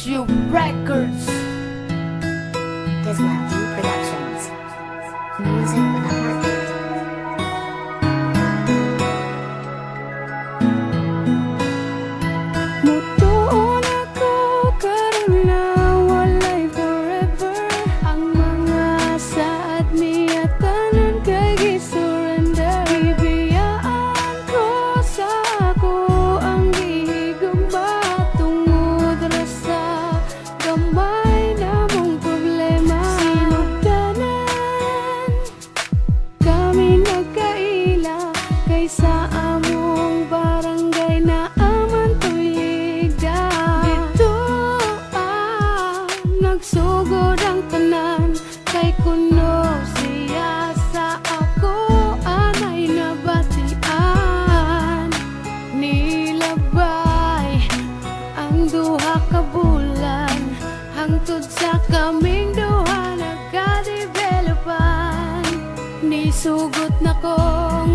You Records. Dismantle Productions. Music with a heartbeat. Mutuon ako karon na walay forever. Ang mga saad niya tanan kay gi-surrender. Bibiyaan ko sa ako ang gihigugma tungod ra sa gamay namong problema. Sinugdanan kami nagkaila kaysa among barangay na aman tuigda. Dito nagsugod ang tanan kay kuno siya sa ako anay nabatian. Nilabay ang duha ka bulan hangtod sa kaming duha nagka-developan. Nisugot na ko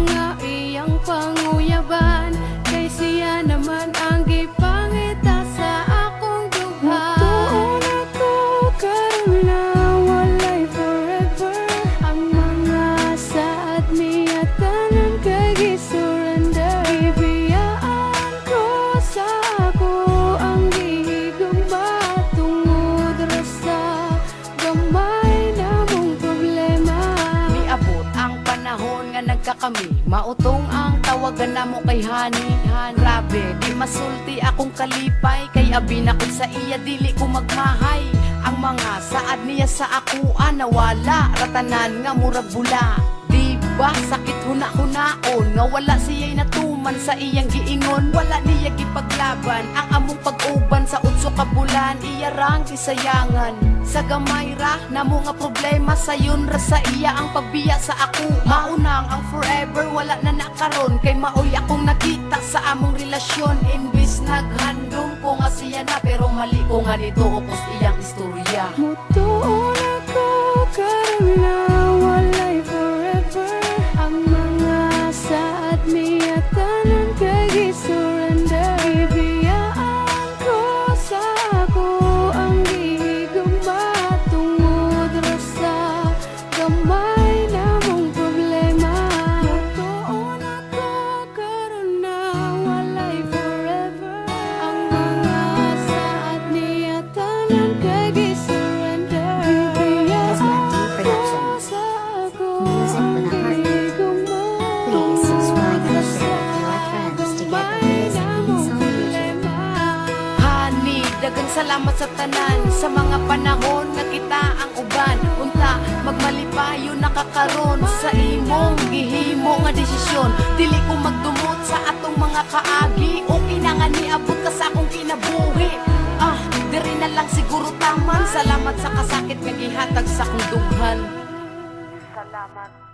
nga iyang panguyaban kay siya naman ang gipangita sa akong dughan. Mutuon ako karon na walay forever. Ang mga saad niya tanan kay gi-surrender. Bibiyaan ko sa ako ang gihigugma tungod ra sa gamay namong problema. Miabot ang panahon nga nagkakami, mautong ang tawagan namo kay Hani. Grabe, di masulti akong kalipay, kay abi na ko sa iya dili ko magmahay. Ang mga saad niya sa akuan nawala, ratanan nga murag bula. Di ba sakit huna-hunaon nga wala siya'y natuman sa iyang giingon. Wala niya gipaglaban ang among pag-uban sa utso ka bulan. Iya rang gisayangan sa gamay ra namo nga problema sayon ra sa iya ang pagbiya sa ako. Maunang ang forever wala na nakaron kay maoy akong nakita sa among relasyon. Imbis naghandom ko nga siya na pero mali ko nga nito upos iyang istorya. Mutuon ako karon na walay forever. Ang mga saad niya tanan kay gi-surrender. Bibiyaan ko sa ako ang gihigugma tungod ra sa gamay namong problema. Mutuon ako karon na walay forever. Ang mga saad niya tanan kay gi-surrender. Dismantle Productions. Sa ako Music ang with a heartbeat. gihigugma Please subscribe and tungod share sa with your friends to get the gamay latest namong beats on YouTube. problema. Hani, dagang salamat sa tanan sa mga panahon nga kita ang uban. Unta, magmalipayo nakakaron sa imong gihimo nga desisyon. Dili ko magdumot sa atong mga kaagi. Okay na nga niabot ka sa akong kinabuhi. Diri na lang siguro taman. Salamat sa kasakit nga gihatag sa akong dughan. Salamat.